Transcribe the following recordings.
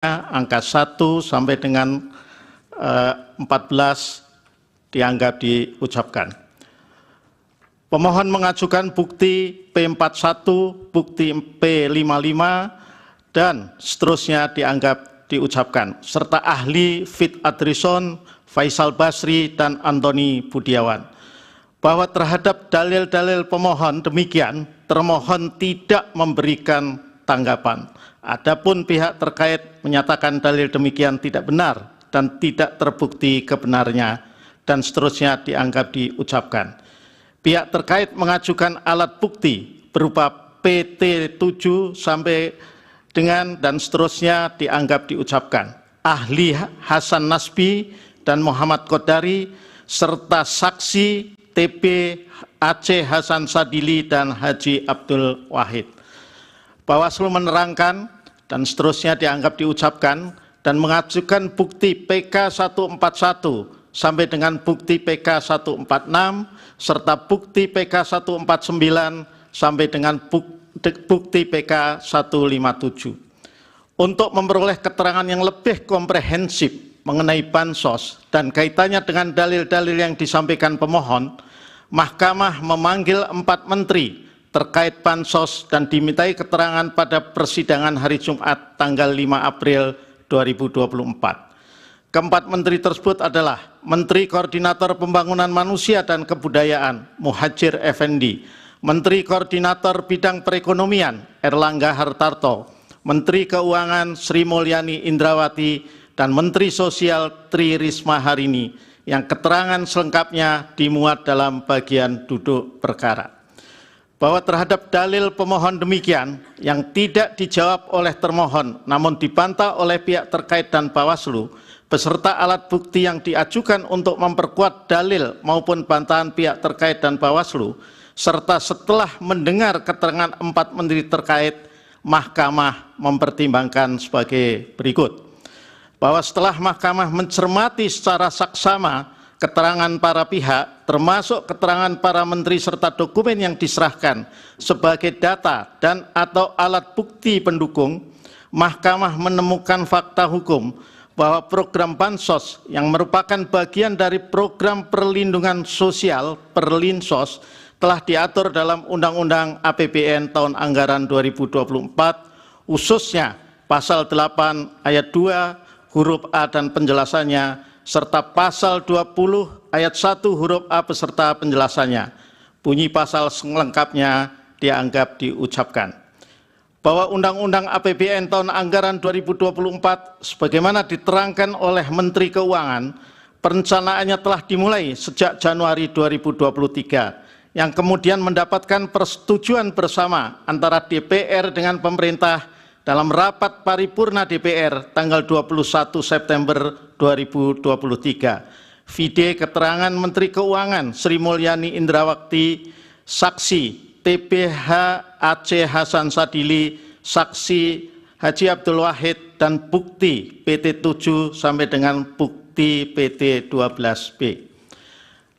angka 1 sampai dengan 14 dianggap diucapkan. Pemohon mengajukan bukti P41, bukti P55, dan seterusnya dianggap diucapkan, serta ahli Fit Adrison, Faisal Basri, dan Antoni Budiawan. Bahwa terhadap dalil-dalil pemohon demikian, termohon tidak memberikan tanggapan. Adapun pihak terkait menyatakan dalil demikian tidak benar dan tidak terbukti kebenarnya, dan seterusnya dianggap diucapkan. Pihak terkait mengajukan alat bukti berupa PT7 sampai dengan dan seterusnya dianggap diucapkan. Ahli Hasan Nasbi dan Muhammad Qodari serta saksi TP Aceh Hasan Sadili dan Haji Abdul Wahid. Bawaslu menerangkan dan seterusnya dianggap diucapkan dan mengajukan bukti PK 141 sampai dengan bukti PK 146 serta bukti PK 149 sampai dengan bukti PK 157. Untuk memperoleh keterangan yang lebih komprehensif mengenai bansos dan kaitannya dengan dalil-dalil yang disampaikan pemohon, Mahkamah memanggil 4 menteri terkait bansos dan dimintai keterangan pada persidangan hari Jumat tanggal 5 April 2024. Keempat menteri tersebut adalah Menteri Koordinator Pembangunan Manusia dan Kebudayaan Muhadjir Effendi, Menteri Koordinator Bidang Perekonomian Erlangga Hartarto, Menteri Keuangan Sri Mulyani Indrawati, dan Menteri Sosial Tri Risma Harini, yang keterangan selengkapnya dimuat dalam bagian duduk perkara. Bahwa terhadap dalil pemohon demikian yang tidak dijawab oleh termohon namun dibantah oleh pihak terkait dan Bawaslu beserta alat bukti yang diajukan untuk memperkuat dalil maupun bantahan pihak terkait dan Bawaslu, serta setelah mendengar keterangan 4 menteri terkait, Mahkamah mempertimbangkan sebagai berikut. Bahwa setelah Mahkamah mencermati secara saksama keterangan para pihak, termasuk keterangan para menteri serta dokumen yang diserahkan sebagai data dan atau alat bukti pendukung, Mahkamah menemukan fakta hukum bahwa program bansos yang merupakan bagian dari program perlindungan sosial Perlinsos telah diatur dalam Undang-Undang APBN tahun anggaran 2024, khususnya pasal 8 ayat 2 huruf A dan penjelasannya, serta pasal 20 ayat 1 huruf A beserta penjelasannya. Bunyi pasal selengkapnya dianggap diucapkan. Bahwa Undang-Undang APBN tahun anggaran 2024 sebagaimana diterangkan oleh Menteri Keuangan, perencanaannya telah dimulai sejak Januari 2023, yang kemudian mendapatkan persetujuan bersama antara DPR dengan pemerintah dalam rapat paripurna DPR tanggal 21 September 2023. Vide keterangan Menteri Keuangan Sri Mulyani Indrawati, saksi TPH Aceh Hasan Sadili, saksi Haji Abdul Wahid, dan bukti PT7 sampai dengan bukti PT12B.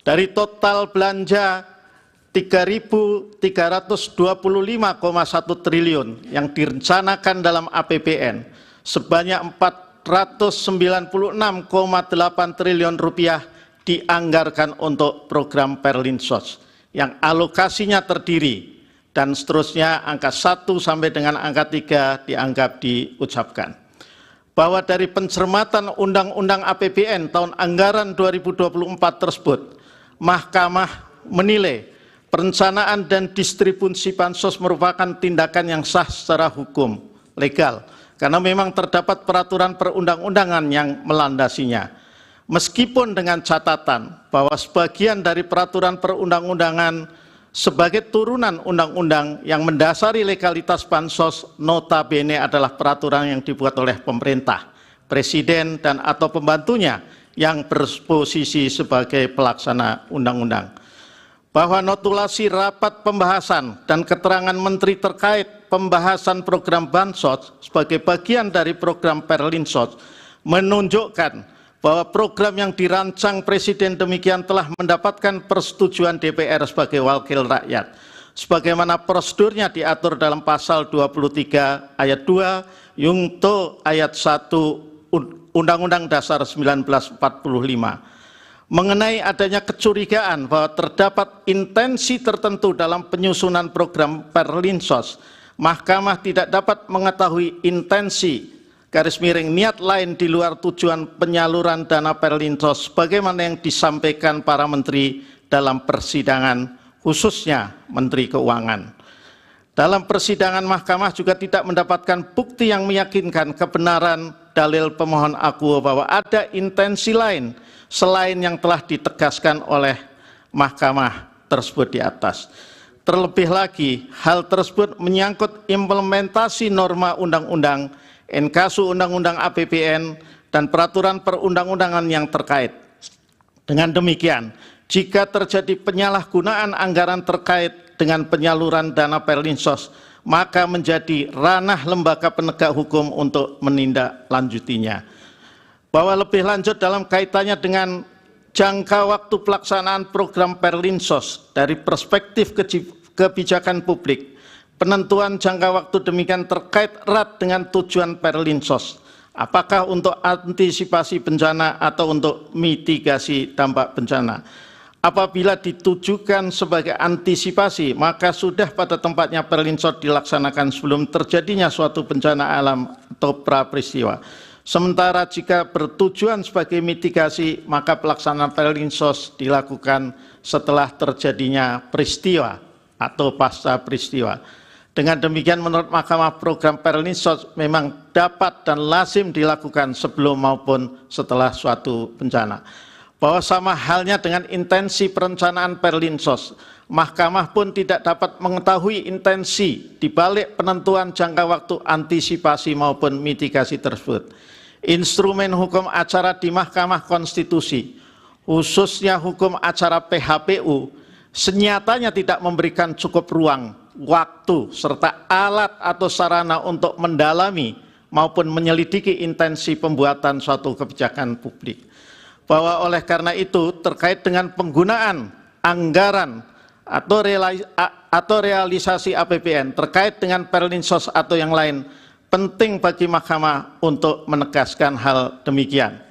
Dari total belanja 3.325,1 triliun yang direncanakan dalam APBN, sebanyak 496,8 triliun rupiah dianggarkan untuk program Perlinsos yang alokasinya terdiri, dan seterusnya angka 1 sampai dengan angka 3 dianggap diucapkan. Bahwa dari pencermatan Undang-Undang APBN tahun anggaran 2024 tersebut, Mahkamah menilai perencanaan dan distribusi bansos merupakan tindakan yang sah secara hukum legal, karena memang terdapat peraturan perundang-undangan yang melandasinya. Meskipun dengan catatan bahwa sebagian dari peraturan perundang-undangan sebagai turunan undang-undang yang mendasari legalitas bansos notabene adalah peraturan yang dibuat oleh pemerintah, presiden, dan atau pembantunya yang berposisi sebagai pelaksana undang-undang. Bahwa notulasi rapat pembahasan dan keterangan menteri terkait pembahasan program bansos sebagai bagian dari program Perlinsos menunjukkan bahwa program yang dirancang Presiden demikian telah mendapatkan persetujuan DPR sebagai wakil rakyat, sebagaimana prosedurnya diatur dalam pasal 23 ayat 2 Yungto ayat 1 Undang-Undang Dasar 1945 mengenai adanya kecurigaan bahwa terdapat intensi tertentu dalam penyusunan program Perlinsos, Mahkamah tidak dapat mengetahui intensi / niat lain di luar tujuan penyaluran dana Perlinsos sebagaimana yang disampaikan para menteri dalam persidangan, khususnya Menteri Keuangan. Dalam persidangan, Mahkamah juga tidak mendapatkan bukti yang meyakinkan kebenaran dalil pemohon akuo bahwa ada intensi lain selain yang telah ditegaskan oleh Mahkamah tersebut di atas. Terlebih lagi, hal tersebut menyangkut implementasi norma undang-undang, inkasu undang-undang APBN, dan peraturan perundang-undangan yang terkait. Dengan demikian, jika terjadi penyalahgunaan anggaran terkait dengan penyaluran dana Perlinsos, maka menjadi ranah lembaga penegak hukum untuk menindaklanjutinya. Bahwa lebih lanjut dalam kaitannya dengan jangka waktu pelaksanaan program Perlinsos dari perspektif kebijakan publik, penentuan jangka waktu demikian terkait erat dengan tujuan Perlinsos, apakah untuk antisipasi bencana atau untuk mitigasi dampak bencana. Apabila ditujukan sebagai antisipasi, maka sudah pada tempatnya Perlinsos dilaksanakan sebelum terjadinya suatu bencana alam atau pra-peristiwa. Sementara jika bertujuan sebagai mitigasi, maka pelaksanaan Perlinsos dilakukan setelah terjadinya peristiwa atau pasca peristiwa. Dengan demikian, menurut Mahkamah, program Perlinsos memang dapat dan lazim dilakukan sebelum maupun setelah suatu bencana. Bahwa sama halnya dengan intensi perencanaan Perlinsos, Mahkamah pun tidak dapat mengetahui intensi di balik penentuan jangka waktu antisipasi maupun mitigasi tersebut. Instrumen hukum acara di Mahkamah Konstitusi, khususnya hukum acara PHPU, senyatanya tidak memberikan cukup ruang, waktu, serta alat atau sarana untuk mendalami maupun menyelidiki intensi pembuatan suatu kebijakan publik. Bahwa oleh karena itu, terkait dengan penggunaan anggaran atau realisasi APBN terkait dengan Perlinsos atau yang lain, penting bagi Mahkamah untuk menegaskan hal demikian.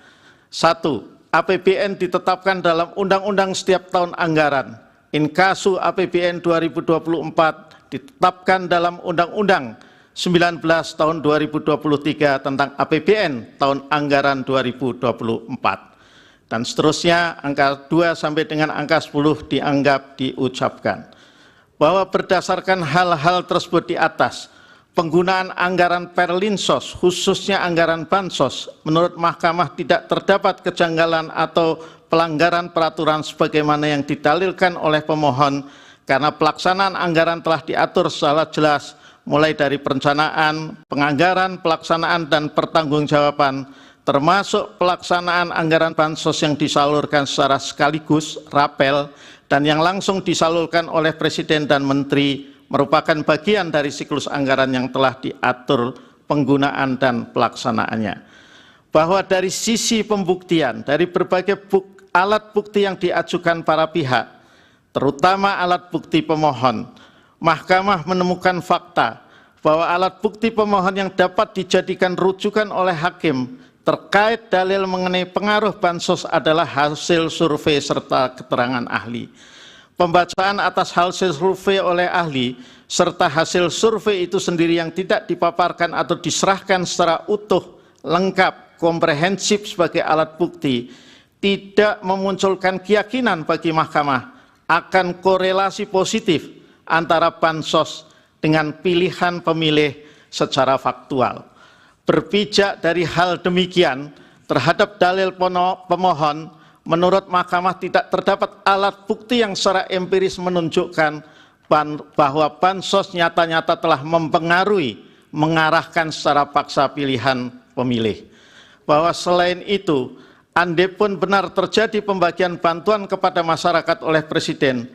1. APBN ditetapkan dalam undang-undang setiap tahun anggaran. Inkasu APBN 2024 ditetapkan dalam Undang-Undang 19 tahun 2023 tentang APBN tahun anggaran 2024. Dan seterusnya, angka 2 sampai dengan angka 10 dianggap diucapkan. Bahwa berdasarkan hal-hal tersebut di atas, penggunaan anggaran Perlinsos, khususnya anggaran Bansos, menurut Mahkamah tidak terdapat kejanggalan atau pelanggaran peraturan sebagaimana yang didalilkan oleh pemohon, karena pelaksanaan anggaran telah diatur secara jelas, mulai dari perencanaan, penganggaran, pelaksanaan, dan pertanggungjawaban, termasuk pelaksanaan anggaran Bansos yang disalurkan secara sekaligus, rapel, dan yang langsung disalurkan oleh Presiden dan Menteri, merupakan bagian dari siklus anggaran yang telah diatur penggunaan dan pelaksanaannya. Bahwa dari sisi pembuktian, dari berbagai alat bukti yang diajukan para pihak, terutama alat bukti pemohon, Mahkamah menemukan fakta bahwa alat bukti pemohon yang dapat dijadikan rujukan oleh hakim terkait dalil mengenai pengaruh Bansos adalah hasil survei serta keterangan ahli. Pembacaan atas hasil survei oleh ahli serta hasil survei itu sendiri yang tidak dipaparkan atau diserahkan secara utuh, lengkap, komprehensif sebagai alat bukti, tidak memunculkan keyakinan bagi Mahkamah akan korelasi positif antara Bansos dengan pilihan pemilih secara faktual. Berpijak dari hal demikian terhadap dalil pemohon, menurut Mahkamah tidak terdapat alat bukti yang secara empiris menunjukkan bahwa Bansos nyata-nyata telah mempengaruhi, mengarahkan secara paksa pilihan pemilih. Bahwa selain itu, andai-pun benar terjadi pembagian bantuan kepada masyarakat oleh Presiden,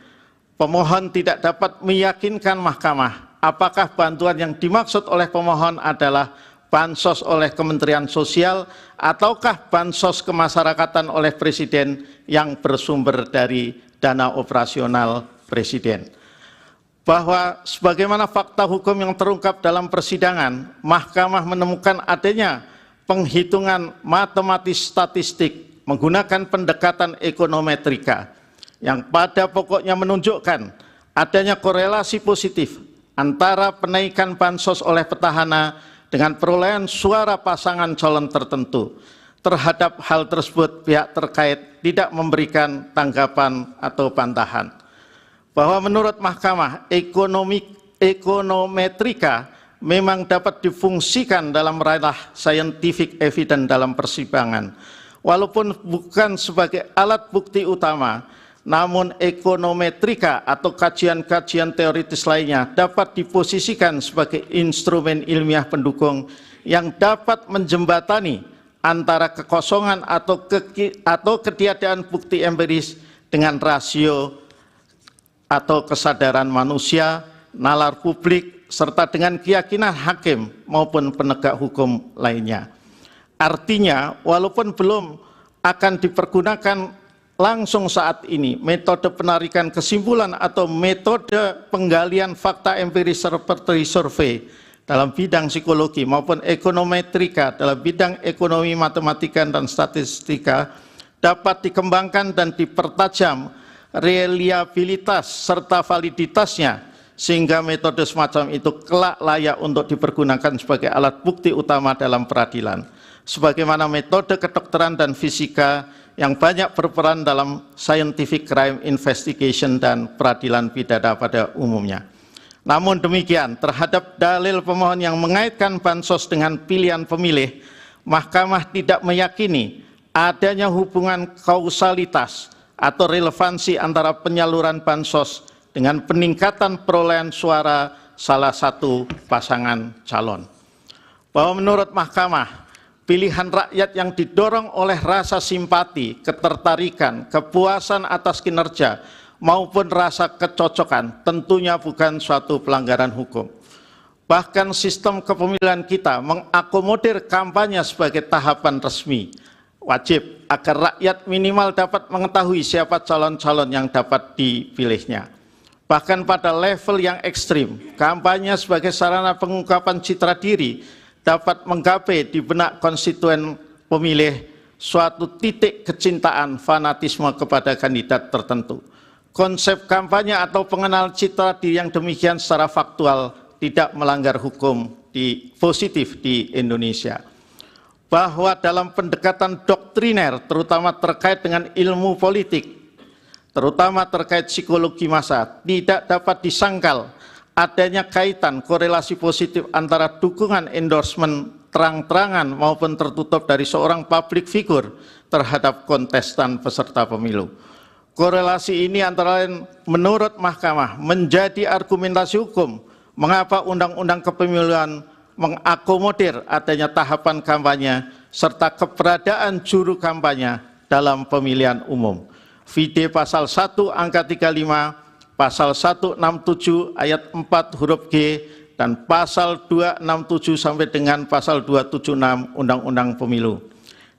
pemohon tidak dapat meyakinkan Mahkamah apakah bantuan yang dimaksud oleh pemohon adalah Bansos oleh Kementerian Sosial ataukah Bansos kemasyarakatan oleh Presiden yang bersumber dari dana operasional Presiden. bahwa sebagaimana fakta hukum yang terungkap dalam persidangan, Mahkamah menemukan adanya penghitungan matematis statistik menggunakan pendekatan ekonometrika yang pada pokoknya menunjukkan adanya korelasi positif antara penaikan bansos oleh petahana dengan perolehan suara pasangan calon tertentu. Terhadap hal tersebut, pihak terkait tidak memberikan tanggapan atau bantahan. Bahwa menurut Mahkamah, ekonometrika memang dapat difungsikan dalam ranah scientific evidence dalam persidangan. Walaupun bukan sebagai alat bukti utama, namun ekonometrika atau kajian-kajian teoritis lainnya dapat diposisikan sebagai instrumen ilmiah pendukung yang dapat menjembatani antara kekosongan atau ketiadaan bukti empiris dengan rasio atau kesadaran manusia, nalar publik, serta dengan keyakinan hakim maupun penegak hukum lainnya. Artinya, walaupun belum akan dipergunakan langsung saat ini, metode penarikan kesimpulan atau metode penggalian fakta empiris seperti survei dalam bidang psikologi maupun ekonometrika dalam bidang ekonomi, matematika, dan statistika dapat dikembangkan dan dipertajam reliabilitas serta validitasnya sehingga metode semacam itu kelak layak untuk dipergunakan sebagai alat bukti utama dalam peradilan. Sebagaimana metode kedokteran dan fisika yang banyak berperan dalam scientific crime investigation dan peradilan pidana pada umumnya. Namun demikian, terhadap dalil pemohon yang mengaitkan bansos dengan pilihan pemilih, Mahkamah tidak meyakini adanya hubungan kausalitas atau relevansi antara penyaluran bansos dengan peningkatan perolehan suara salah satu pasangan calon. Bahwa menurut Mahkamah, pilihan rakyat yang didorong oleh rasa simpati, ketertarikan, kepuasan atas kinerja, maupun rasa kecocokan tentunya bukan suatu pelanggaran hukum. Bahkan sistem kepemilian kita mengakomodir kampanye sebagai tahapan resmi, wajib agar rakyat minimal dapat mengetahui siapa calon-calon yang dapat dipilihnya. Bahkan pada level yang ekstrim, kampanye sebagai sarana pengungkapan citra diri dapat menggapai di benak konstituen pemilih suatu titik kecintaan fanatisme kepada kandidat tertentu. Konsep kampanye atau pengenal citra diri yang demikian secara faktual tidak melanggar hukum positif di Indonesia. Bahwa dalam pendekatan doktriner, terutama terkait dengan ilmu politik, terutama terkait psikologi massa, tidak dapat disangkal adanya kaitan korelasi positif antara dukungan endorsement terang-terangan maupun tertutup dari seorang public figure terhadap kontestan peserta pemilu. Korelasi ini antara lain menurut Mahkamah menjadi argumentasi hukum mengapa Undang-Undang Kepemiluan mengakomodir adanya tahapan kampanye serta keberadaan juru kampanye dalam pemilihan umum. Vide pasal 1 angka 35, pasal 167 ayat 4 huruf G, dan pasal 267 sampai dengan pasal 276 Undang-Undang Pemilu.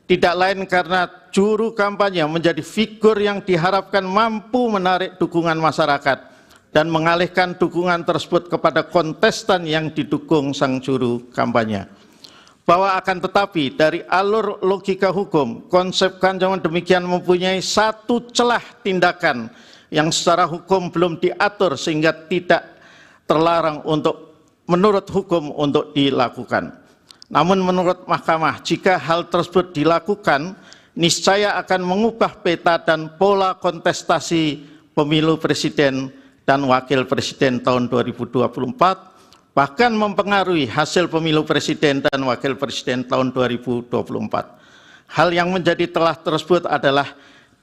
Tidak lain karena juru kampanye menjadi figur yang diharapkan mampu menarik dukungan masyarakat dan mengalihkan dukungan tersebut kepada kontestan yang didukung sang juru kampanye. Bahwa akan tetapi dari alur logika hukum, konsep kanjaman demikian mempunyai satu celah tindakan yang secara hukum belum diatur sehingga tidak terlarang untuk menurut hukum untuk dilakukan. Namun menurut Mahkamah, jika hal tersebut dilakukan, niscaya akan mengubah peta dan pola kontestasi pemilu presiden dan wakil presiden tahun 2024, bahkan mempengaruhi hasil pemilu presiden dan wakil presiden tahun 2024. Hal yang menjadi telah tersebut adalah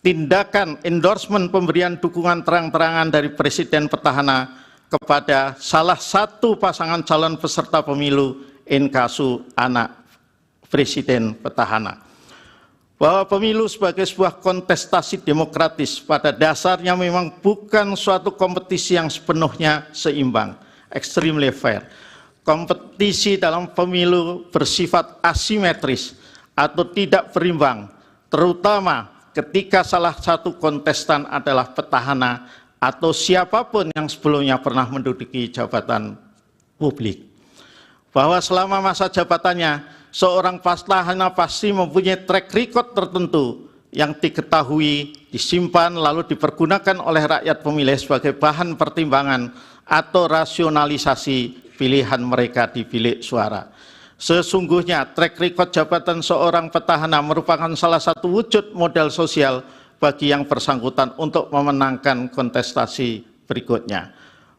tindakan endorsement pemberian dukungan terang-terangan dari presiden petahana kepada salah satu pasangan calon peserta pemilu in casu anak presiden petahana. Bahwa pemilu sebagai sebuah kontestasi demokratis pada dasarnya memang bukan suatu kompetisi yang sepenuhnya seimbang, extremely fair. Kompetisi dalam pemilu bersifat asimetris atau tidak berimbang, terutama ketika salah satu kontestan adalah petahana atau siapapun yang sebelumnya pernah menduduki jabatan publik. Bahwa selama masa jabatannya, seorang petahana pasti mempunyai track record tertentu yang diketahui, disimpan, lalu dipergunakan oleh rakyat pemilih sebagai bahan pertimbangan atau rasionalisasi pilihan mereka di bilik suara. Sesungguhnya track record jabatan seorang petahana merupakan salah satu wujud modal sosial bagi yang bersangkutan untuk memenangkan kontestasi berikutnya.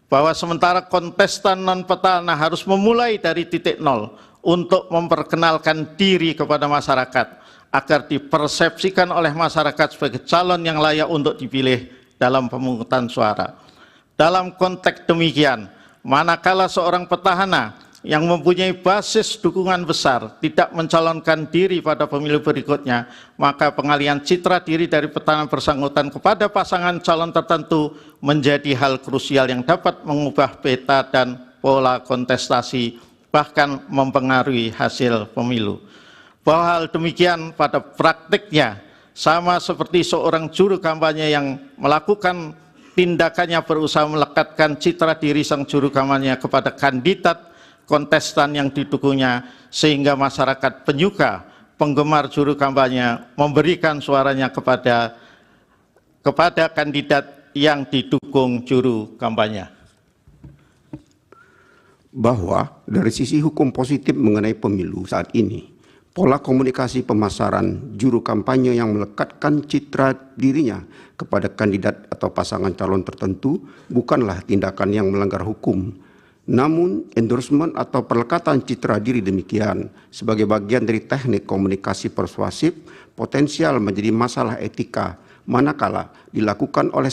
Bahwa sementara kontestan non-petahana harus memulai dari titik nol untuk memperkenalkan diri kepada masyarakat agar dipersepsikan oleh masyarakat sebagai calon yang layak untuk dipilih dalam pemungutan suara. Dalam konteks demikian, manakala seorang petahana yang mempunyai basis dukungan besar tidak mencalonkan diri pada pemilu berikutnya, maka pengalihan citra diri dari petahana bersangkutan kepada pasangan calon tertentu menjadi hal krusial yang dapat mengubah peta dan pola kontestasi, bahkan mempengaruhi hasil pemilu. Bahwa hal demikian pada praktiknya sama seperti seorang juru kampanye yang melakukan tindakannya berusaha melekatkan citra diri sang juru kampanye kepada kandidat kontestan yang didukungnya, sehingga masyarakat penyuka, penggemar juru kampanye memberikan suaranya kepada kandidat yang didukung juru kampanye. Bahwa dari sisi hukum positif mengenai pemilu saat ini, pola komunikasi pemasaran juru kampanye yang melekatkan citra dirinya kepada kandidat atau pasangan calon tertentu bukanlah tindakan yang melanggar hukum. Namun, endorsement atau perlekatan citra diri demikian sebagai bagian dari teknik komunikasi persuasif potensial menjadi masalah etika manakala dilakukan oleh